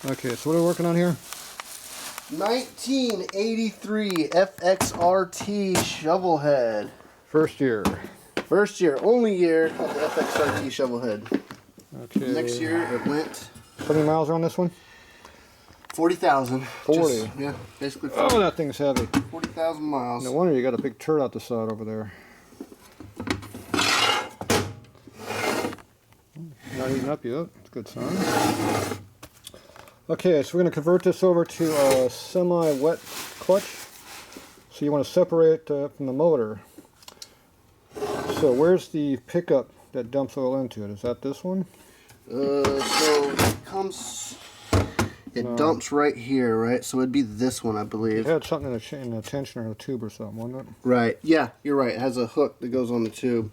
Okay, so what are we working on here? 1983 FXRT shovelhead. First year. First year, only year of the FXRT shovelhead. Okay. Next year it went. How many miles are on this one? 40,000. 40. Yeah, basically 40. Oh, that thing's heavy. 40,000 miles. No wonder you got a big turd out the side over there. Not heating up yet. It's a good sign. Okay, so we're going to convert this over to a semi-wet clutch. So you want to separate from the motor. So where's the pickup that dumps oil into it? Is that this one? So it comes. It dumps right here, right? So it'd be this one, I believe. It had something in a tensioner or a tube or something, wasn't it? Right. Yeah, you're right. It has a hook that goes on the tube.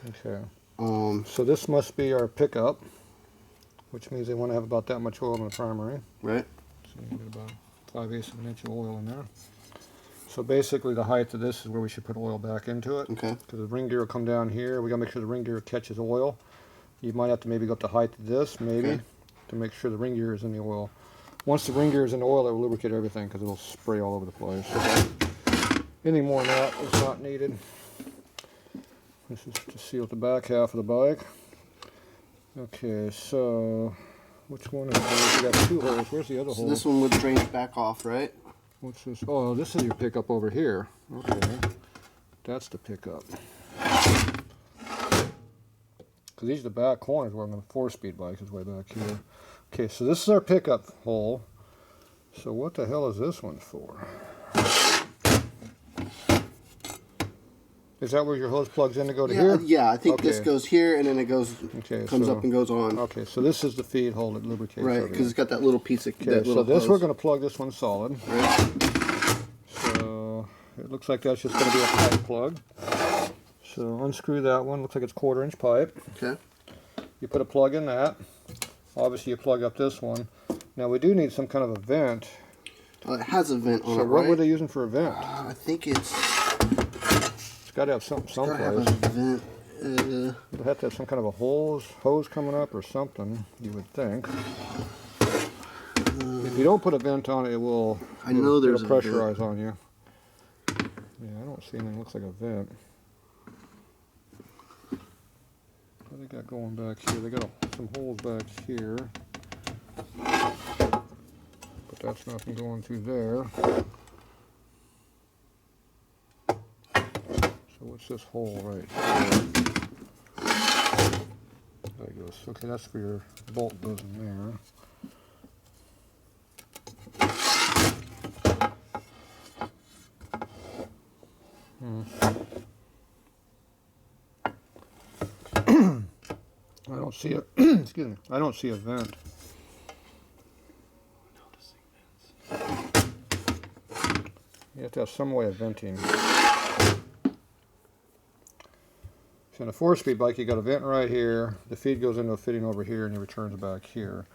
Okay. So this must be our pickup, which means they want to have about that much oil in the primary. Right. So you get about 5/8 of an inch of oil in there. So basically the height of this is where we should put oil back into it. Okay. Because the ring gear will come down here. We got to make sure the ring gear catches oil. You might have to maybe go up to height of this, maybe, to make sure the ring gear is in the oil. Once the ring gear is in the oil, it will lubricate everything because it will spray all over the place. Any more than that is not needed. This is to seal the back half of the bike. Okay, so which one is this? We got two holes. Where's the other hole? This one would drain back off, right? What's this? Oh, this is your pickup over here. Okay, that's the pickup. Because these are the back corners where I'm going to 4-speed bike is way back here. Okay, so this is our pickup hole. So what the hell is this one for? Is that where your hose plugs in to go to here? Yeah, I think this goes here and then it goes, comes up and goes on. Okay, so this is the feed hole that lubricates. Right, because it's got that little piece of. Okay, so this we're going to plug this one solid. Right. So it looks like that's just going to be a pipe plug. So unscrew that one. Looks like it's 1/4 inch pipe. Okay. You put a plug in that. Obviously, you plug up this one. Now we do need some kind of a vent. It has a vent on it, So what were they using for a vent? I think it's got to have something someplace. have a vent. It'll have to have some kind of a hose coming up or something, you would think. If you don't put a vent on it, it will. I know there's it'll pressurize on you. Yeah, I don't see anything that looks like a vent. What they got going back here? They got some holes back here, but that's nothing going through there. So what's this hole right here? There it goes. Okay, that's where your bolt goes in there. I don't see a excuse me. I don't see a vent. You have to have some way of venting. So in a 4-speed bike, you got a vent right here. The feed goes into a fitting over here, and it returns back here.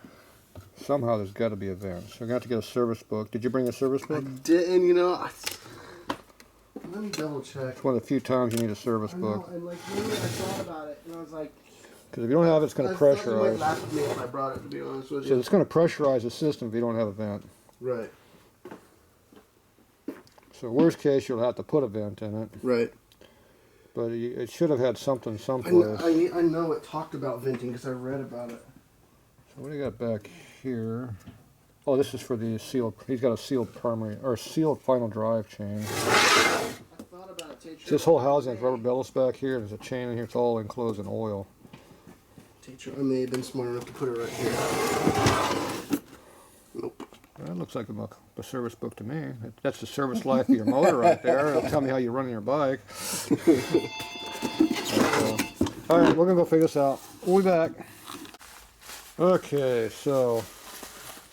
Somehow there's got to be a vent. So you're going to have to get a service book. Did you bring a service book? I didn't, you know. Let me double check. It's one of the few times you need a service book. And like maybe I thought about it, and I was like, because if you don't have it, it's going to pressurize. You might laugh at me if I brought it, to be honest with you. So it's going to pressurize the system if you don't have a vent. Right. So worst case, you'll have to put a vent in it. Right. But it should have had something someplace. I know it talked about venting because I read about it. So what do you got back here? Oh, this is for the sealed. He's got a sealed primary or sealed final drive chain. I thought about it. Tatro. This whole housing has rubber bellows back here. There's a chain in here. It's all enclosed in oil. Tatro, I may have been smart enough to put it right here. Nope. That looks like a service book to me. That's the service life of your motor right there. It'll tell me how you're running your bike. All right, we're going to go figure this out. We'll be back. Okay, so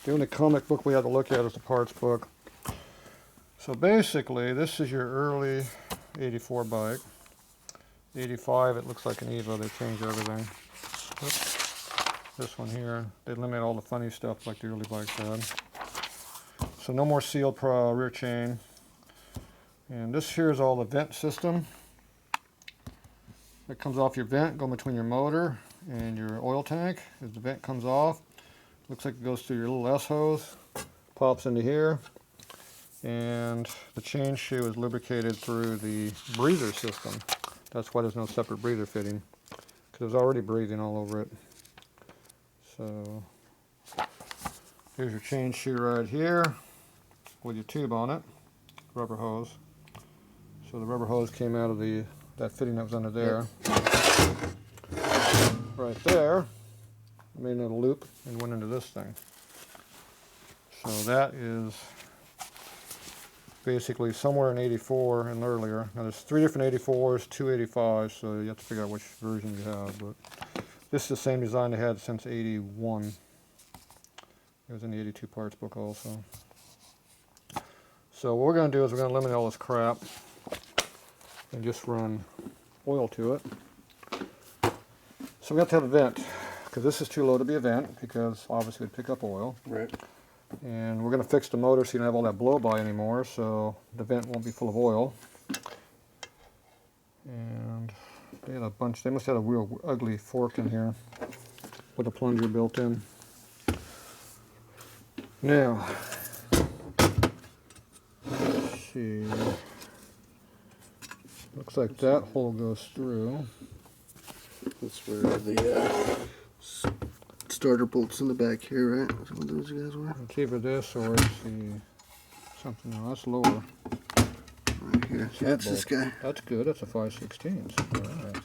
the only comic book we have to look at is the parts book. So basically, this is your early 84 bike. 85, it looks like an Evo. They changed everything. Oops. This one here, they eliminate all the funny stuff like the early bikes had. So no more sealed rear chain. And this here is all the vent system. That comes off your vent, going between your motor and your oil tank. As the vent comes off, looks like it goes through your little S hose, pops into here, and the chain shoe is lubricated through the breather system. That's why there's no separate breather fitting, because there's already breathing all over it. So here's your chain shoe right here with your tube on it, rubber hose. So the rubber hose came out of that fitting that was under there. Right there, made a loop and went into this thing. So that is basically somewhere in 84 and earlier. Now there's 3 different 84s, 2 85s, so you have to figure out which version you have. But this is the same design they had since 81. It was in the 82 parts book also. So what we're going to do is we're going to eliminate all this crap and just run oil to it. So we have to have a vent, because this is too low to be a vent, because obviously it'd pick up oil. Right. And we're going to fix the motor so you don't have all that blow-by anymore, so the vent won't be full of oil. And they had a bunch, they must have a real ugly fork in here with a plunger built in. Now, let's see, looks like that hole goes through. That's where the starter bolts in the back here, right? That's what those guys were? It's either this or it's something else. That's lower. Right here. That's this guy. That's good. That's a 5/16. All right.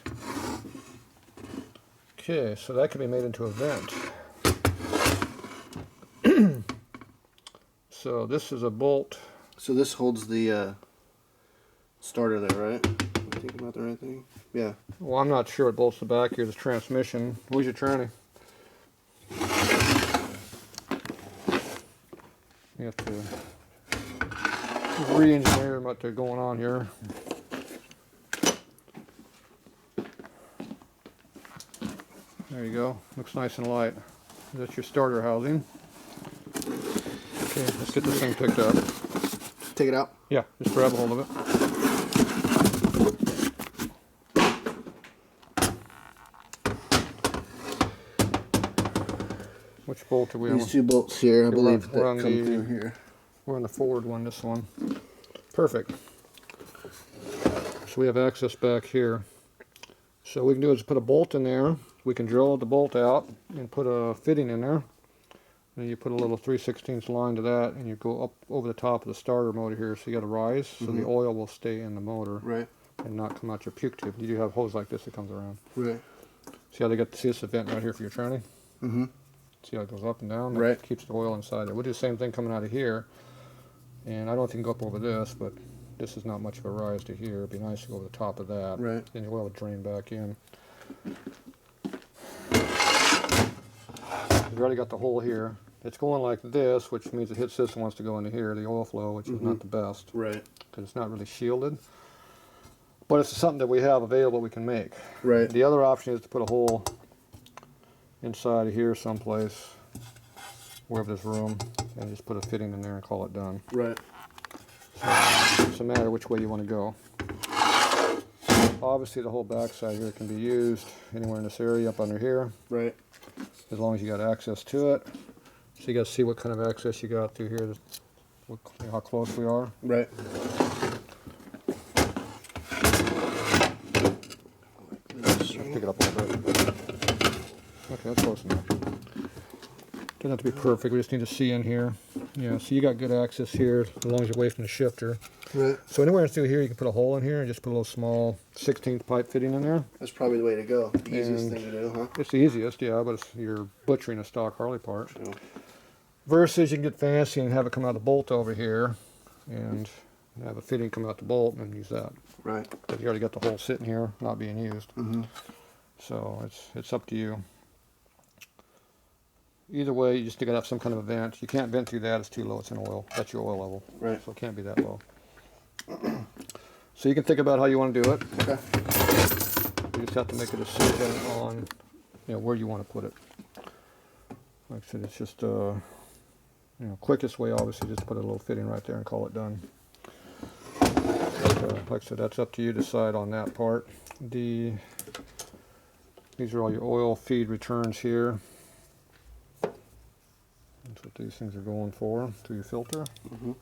Okay, so that can be made into a vent. So this is a bolt. So this holds the starter there, right? Am I thinking about the right thing? Yeah. Well, I'm not sure it bolts the back here. The transmission. Where's your tranny? You have to re-engineer what they're going on here. There you go. Looks nice and light. That's your starter housing. Okay, let's get this thing picked up. Take it out? Yeah, just grab a hold of it. Which bolt are we on? These 2 bolts here, I believe, that we're on come through here. We're on the forward one, this one. Perfect. So we have access back here. So what we can do is put a bolt in there. We can drill the bolt out and put a fitting in there. And you put a little 3/16 line to that, and you go up over the top of the starter motor here, so you got to rise, so the oil will stay in the motor, right, and not come out your puke tube. You do have a hose like this that comes around. Right. See how they got this vent right here for your tranny? Mm-hmm. See how it goes up and down? That right. keeps the oil inside there. We'll do the same thing coming out of here, and I don't think you can go up over this, but this is not much of a rise to here. It'd be nice to go over the top of that. Right. Then the oil would drain back in. We've already got the hole here. It's going like this, which means it hits this and wants to go into here, the oil flow, which is not the best. Right. Because it's not really shielded. But it's something that we have available we can make. Right. The other option is to put a hole inside of here someplace, wherever there's room, and just put a fitting in there and call it done. Right. So it's a matter which way you want to go. Obviously the whole backside here can be used anywhere in this area up under here. Right. As long as you got access to it. So you got to see what kind of access you got through here, how close we are. Right. Pick it up a little bit. Okay, that's close enough. Doesn't have to be perfect, we just need to see in here. Yeah, so you got good access here, as long as you're away from the shifter. Right. So anywhere through here, you can put a hole in here and just put a little small 16th pipe fitting in there. That's probably the way to go. The easiest And thing to do, huh? it's the easiest, yeah, but you're butchering a stock Harley part. Sure. Versus you can get fancy and have it come out the bolt over here and have a fitting come out the bolt and use that. Right. But you already got the hole sitting here, not being used. Mm-hmm. So it's up to you. Either way, you just gotta have some kind of a vent. You can't vent through that, it's too low, it's in oil. That's your oil level. Right. So it can't be that low. So you can think about how you want to do it. Okay. You just have to make a decision on where you want to put it. Like I said, it's just quickest way obviously just put a little fitting right there and call it done. But, like I said, that's up to you to decide on that part. These are all your oil feed returns here. That's what these things are going for, to your filter. Mm-hmm.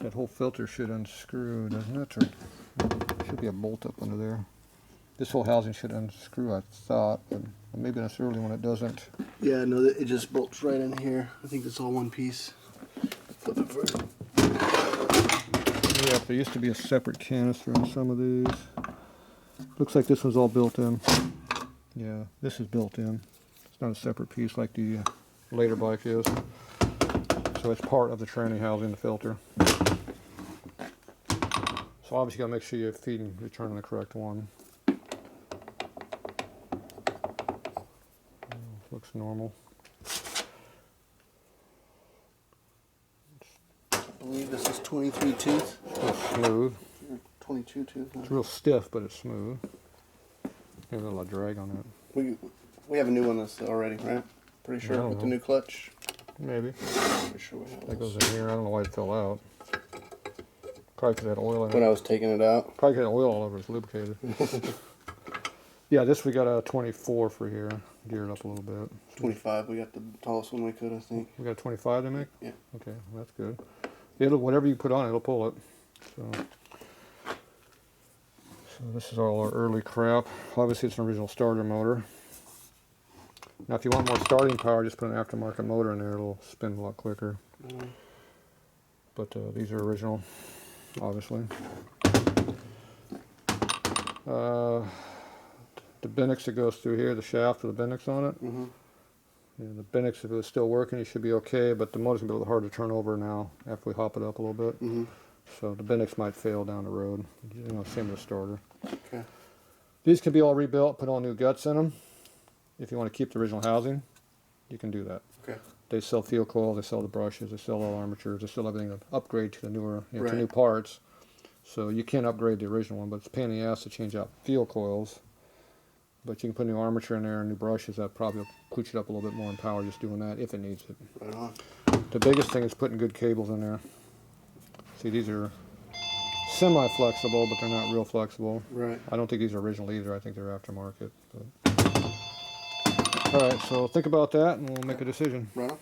That whole filter should unscrew, doesn't it? Or should be a bolt up under there. This whole housing should unscrew, I thought, but maybe that's early when it doesn't. Yeah, no, it just bolts right in here. I think it's all one piece. Flip it first. Yeah, there used to be a separate canister on some of these. Looks like this was all built in. Yeah, this is built in. It's not a separate piece like the later bike is. So it's part of the tranny housing, the filter. So obviously you gotta make sure you're feeding, returning the correct one. Looks normal. I believe this is 23 tooth. It's smooth. 22 tooth. It's real stiff, but it's smooth. There's a little drag on it. We have a new one that's already, right? Pretty sure with the new clutch. Maybe. Pretty sure we have That this. goes in here. I don't know why it fell out. Probably because it had oil in it. When I was taking it out. Probably because it had oil all over it. It's lubricated. Yeah, this we got a 24 for here. Geared up a little bit. 25. We got the tallest one we could, I think. We got a 25 to make? Yeah. Okay, well, that's good. It'll, whatever you put on it, it'll pull it. So this is all our early crap. Obviously it's an original starter motor. Now if you want more starting power, just put an aftermarket motor in there. It'll spin a lot quicker. But these are original, obviously. The Bennix that goes through here, the shaft with the Bennix on it. Mm-hmm. Yeah, the Bennix, if it was still working, it should be okay, but the motor's gonna be a little hard to turn over now after we hop it up a little bit. Mm-hmm. So the Bennix might fail down the road. You know, same with the starter. Okay. These can be all rebuilt, put all new guts in them. If you want to keep the original housing, you can do that. Okay. They sell field coils, they sell the brushes, they sell all armatures, they sell everything to upgrade to the newer, you know, Right. to new parts. So you can't upgrade the original one, but it's a pain in the ass to change out field coils. But you can put new armature in there and new brushes. That probably will push it up a little bit more in power just doing that if it needs it. Right on. The biggest thing is putting good cables in there. See, these are semi-flexible, but they're not real flexible. Right. I don't think these are original either. I think they're aftermarket. But. All right, so think about that, and we'll make a decision. Right on.